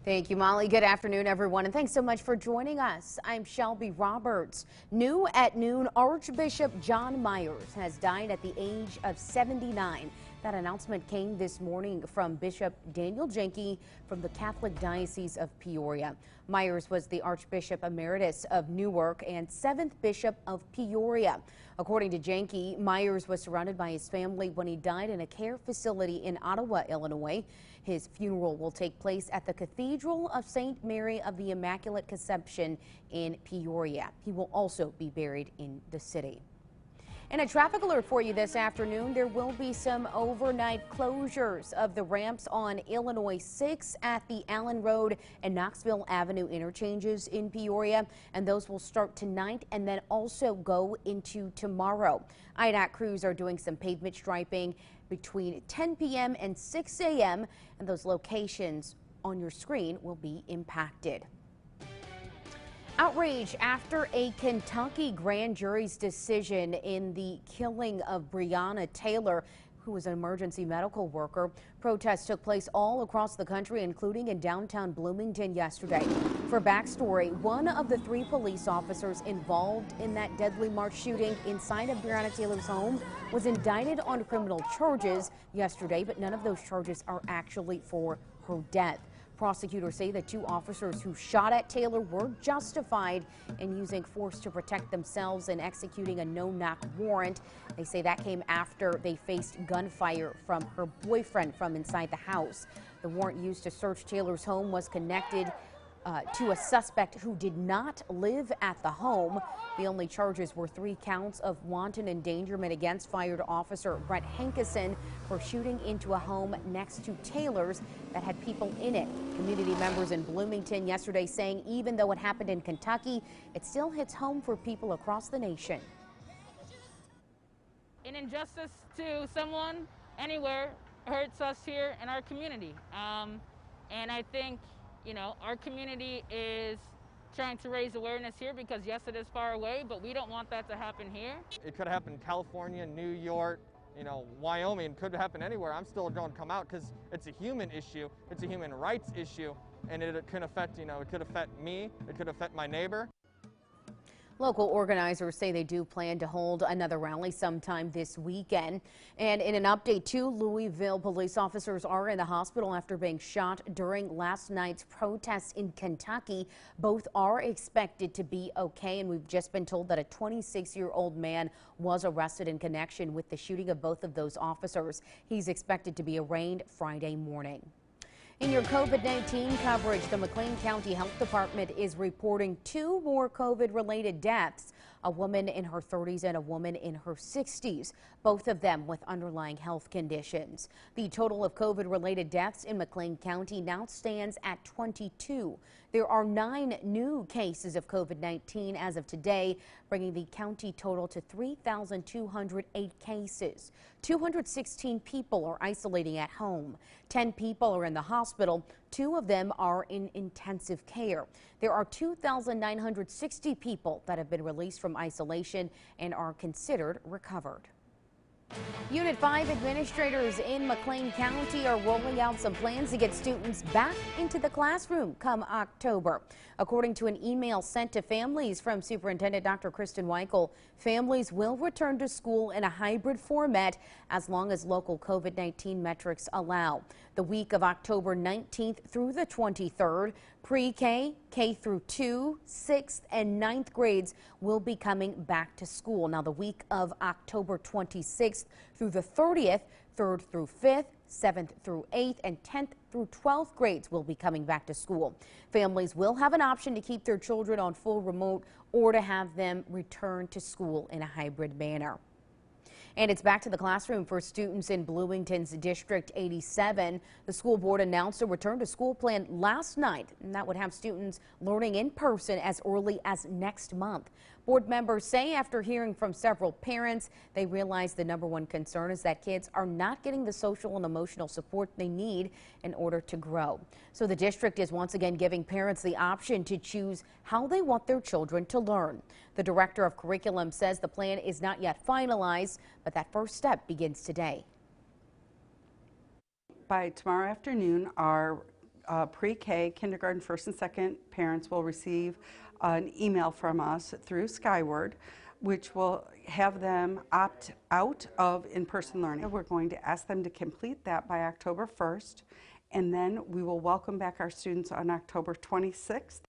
Thank you, Molly. Good afternoon, everyone, and thanks so much for joining us. I'm Shelby Roberts. New at noon, Archbishop John Myers has died at the age of 79. That announcement came this morning from Bishop Daniel Jenke from the Catholic Diocese of Peoria. Myers was the Archbishop Emeritus of Newark and 7th Bishop of Peoria. According to Jenke, Myers was surrounded by his family when he died in a care facility in Ottawa, Illinois. His funeral will take place at the Cathedral of St. Mary of the Immaculate Conception in Peoria. He will also be buried in the city. And a traffic alert for you this afternoon. There will be some overnight closures of the ramps on Illinois 6 at the Allen Road and Knoxville Avenue interchanges in Peoria, and those will start tonight and then also go into tomorrow. IDOT crews are doing some pavement striping between 10 p.m. and 6 a.m. and those locations on your screen will be impacted. Outrage after a Kentucky grand jury's decision in the killing of Breonna Taylor, who was an emergency medical worker. Protests took place all across the country, including in downtown Bloomington yesterday. For backstory, one of the 3 police officers involved in that deadly March shooting inside of Breonna Taylor's home was indicted on criminal charges yesterday, but none of those charges are actually for her death. Prosecutors say the 2 officers who shot at Taylor were justified in using force to protect themselves and executing a no-knock warrant. They say that came after they faced gunfire from her boyfriend from inside the house. The warrant used to search Taylor's home was connected to a suspect who did not live at the home. The only charges were 3 counts of wanton endangerment against fired officer Brett Hankison for shooting into a home next to Taylor's that had people in it. Community members in Bloomington yesterday saying even though it happened in Kentucky, it still hits home for people across the nation. An injustice to someone anywhere hurts us here in our community. And I think, you know, our community is trying to raise awareness here because, yes, it is far away, but we don't want that to happen here. It could happen in California, New York, you know, Wyoming. It could happen anywhere. I'm still going to come out because it's a human issue. It's a human rights issue, and it can affect, you know, it could affect me. It could affect my neighbor. Local organizers say they do plan to hold another rally sometime this weekend. And in an update to Louisville, police officers are in the hospital after being shot during last night's protests in Kentucky. Both are expected to be okay, and we've just been told that a 26-year-old man was arrested in connection with the shooting of both of those officers. He's expected to be arraigned Friday morning. In your COVID-19 coverage, the McLean County Health Department is reporting 2 more COVID-related deaths, a woman in her 30s and a woman in her 60s, both of them with underlying health conditions. The total of COVID-related deaths in McLean County now stands at 22. There are 9 new cases of COVID-19 as of today, bringing the county total to 3,208 cases. 216 people are isolating at home. 10 people are in the hospital. 2 of them are in intensive care. There are 2,960 people that have been released from isolation and are considered recovered. Unit 5 administrators in McLean County are rolling out some plans to get students back into the classroom come October. According to an email sent to families from Superintendent Dr. Kristen Weichel, families will return to school in a hybrid format as long as local COVID-19 metrics allow. The week of October 19th through the 23rd, pre-K, K through 2, 6th and 9th grades will be coming back to school. Now, the week of October 26th through the 30th, 3rd through 5th, 7th through 8th, and 10th through 12th grades will be coming back to school. Families will have an option to keep their children on full remote or to have them return to school in a hybrid manner. And it's back to the classroom for students in Bloomington's District 87. The school board announced a return to school plan last night, and that would have students learning in person as early as next month. Board members say after hearing from several parents, they realize the #1 concern is that kids are not getting the social and emotional support they need in order to grow. So the district is once again giving parents the option to choose how they want their children to learn. The director of curriculum says the plan is not yet finalized, but that first step begins today. By tomorrow afternoon, our pre-K, kindergarten, first and second parents will receive an email from us through Skyward, which will have them opt out of in-person learning. We're going to ask them to complete that by October 1st, and then we will welcome back our students on October 26th.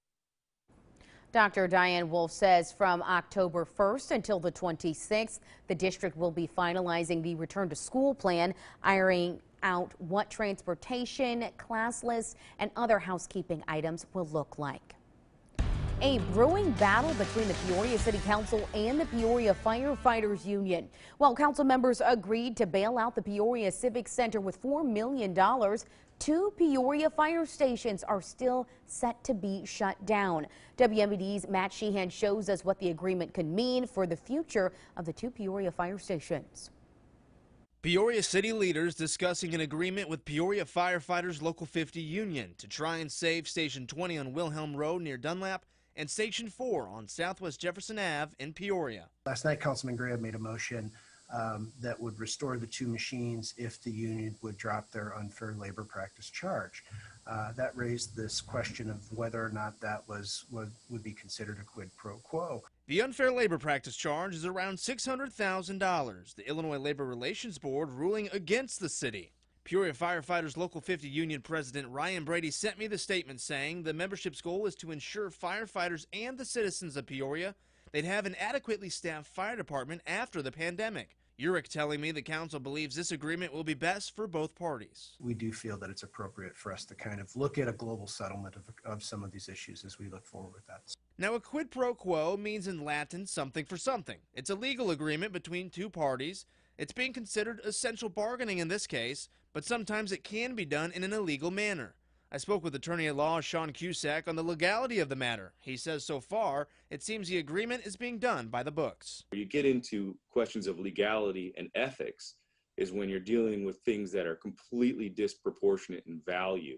Dr. Diane Wolf says from October 1st until the 26th, the district will be finalizing the return to school plan, ironing out what transportation, class lists, and other housekeeping items will look like. A brewing battle between the Peoria City Council and the Peoria Firefighters Union. Well, council members agreed to bail out the Peoria Civic Center with $4 million. 2 Peoria fire stations are still set to be shut down. WMBD's Matt Sheehan shows us what the agreement could mean for the future of the 2 Peoria fire stations. Peoria city leaders discussing an agreement with Peoria Firefighters Local 50 Union to try and save Station 20 on Wilhelm Road near Dunlap and Station 4 on Southwest Jefferson Ave in Peoria. Last night, Councilman Graham made a motion that would restore the 2 machines if the union would drop their unfair labor practice charge. That raised this question of whether or not that would be considered a quid pro quo. The unfair labor practice charge is around $600,000. The Illinois Labor Relations Board ruling against the city. Peoria Firefighters Local 50 Union President Ryan Brady sent me the statement saying the membership's goal is to ensure firefighters and the citizens of Peoria they'd have an adequately staffed fire department after the pandemic. Urick telling me the council believes this agreement will be best for both parties. We do feel that it's appropriate for us to kind of look at a global settlement of some of these issues as we look forward with that. Now, a quid pro quo means in Latin something for something. It's a legal agreement between 2 parties. It's being considered essential bargaining in this case, but sometimes it can be done in an illegal manner. I spoke with attorney at law Sean Cusack on the legality of the matter. He says so far, it seems the agreement is being done by the books. You get into questions of legality and ethics is when you're dealing with things that are completely disproportionate in value,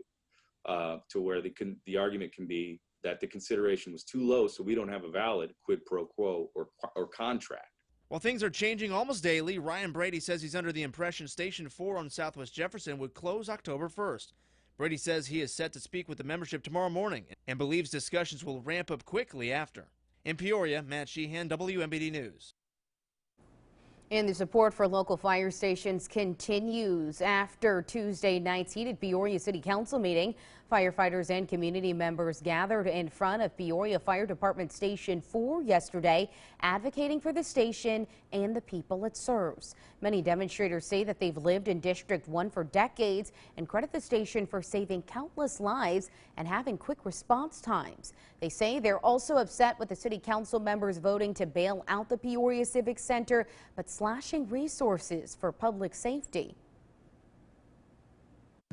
to where the argument can be that the consideration was too low, so we don't have a valid quid pro quo or contract. While things are changing almost daily, Ryan Brady says he's under the impression Station 4 on Southwest Jefferson would close October 1st. Brady says he is set to speak with the membership tomorrow morning and believes discussions will ramp up quickly after. In Peoria, Matt Sheehan, WMBD News. And the support for local fire stations continues after Tuesday night's heated Peoria City Council meeting. Firefighters and community members gathered in front of Peoria Fire Department Station 4 yesterday, advocating for the station and the people it serves. Many demonstrators say that they've lived in District 1 for decades and credit the station for saving countless lives and having quick response times. They say they're also upset with the city council members voting to bail out the Peoria Civic Center, but slashing resources for public safety.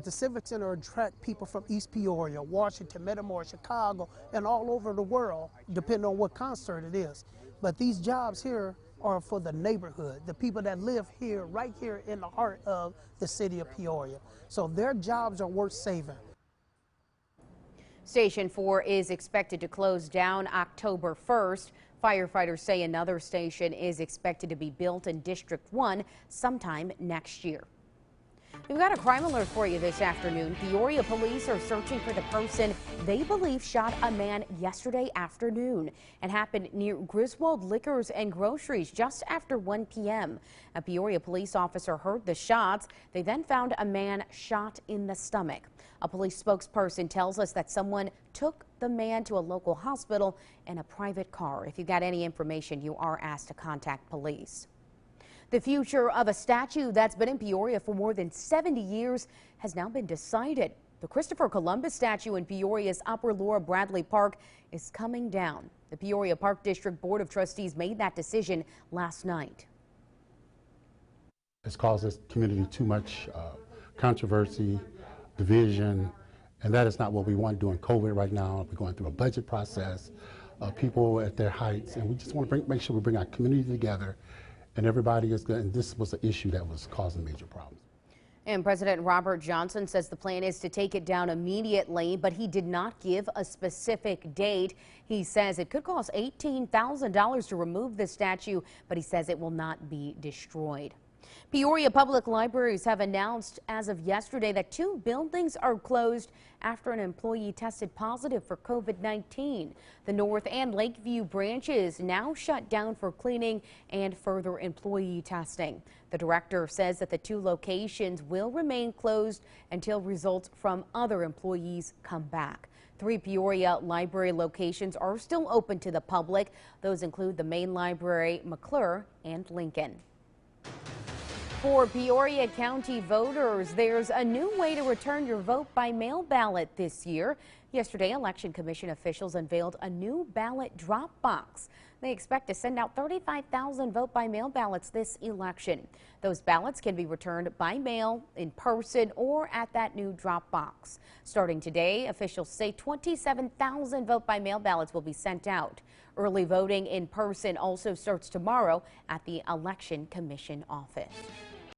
The Civic Center attracts people from East Peoria, Washington, Metamora, Chicago, and all over the world, depending on what concert it is. But these jobs here are for the neighborhood, the people that live here, right here in the heart of the city of Peoria. So their jobs are worth saving. Station 4 is expected to close down October 1st. Firefighters say another station is expected to be built in District 1 sometime next year. We've got a crime alert for you this afternoon. Peoria police are searching for the person they believe shot a man yesterday afternoon. It happened near Griswold Liquors and Groceries just after 1 p.m. A Peoria police officer heard the shots. They then found a man shot in the stomach. A police spokesperson tells us that someone took the man to a local hospital in a private car. If you've got any information, you are asked to contact police. The future of a statue that's been in Peoria for more than 70 years has now been decided. The Christopher Columbus statue in Peoria's Upper Laura Bradley Park is coming down. The Peoria Park District Board of Trustees made that decision last night. It's caused this community too much controversy, division, and that is not what we want during COVID right now. We're going through a budget process, people at their heights, and we just want to make sure we bring our community together. And everybody is good, and this was an issue that was causing major problems. And President Robert Johnson says the plan is to take it down immediately, but he did not give a specific date. He says it could cost $18,000 to remove the statue, but he says it will not be destroyed. Peoria Public Libraries have announced as of yesterday that 2 buildings are closed after an employee tested positive for COVID-19. The North and Lakeview branches now shut down for cleaning and further employee testing. The director says that the 2 locations will remain closed until results from other employees come back. 3 Peoria library locations are still open to the public. Those include the Main Library, McClure, and Lincoln. For Peoria County voters, there's a new way to return your vote by mail ballot this year. Yesterday, Election Commission officials unveiled a new ballot drop box. They expect to send out 35,000 vote by mail ballots this election. Those ballots can be returned by mail, in person, or at that new drop box. Starting today, officials say 27,000 vote by mail ballots will be sent out. Early voting in person also starts tomorrow at the Election Commission office.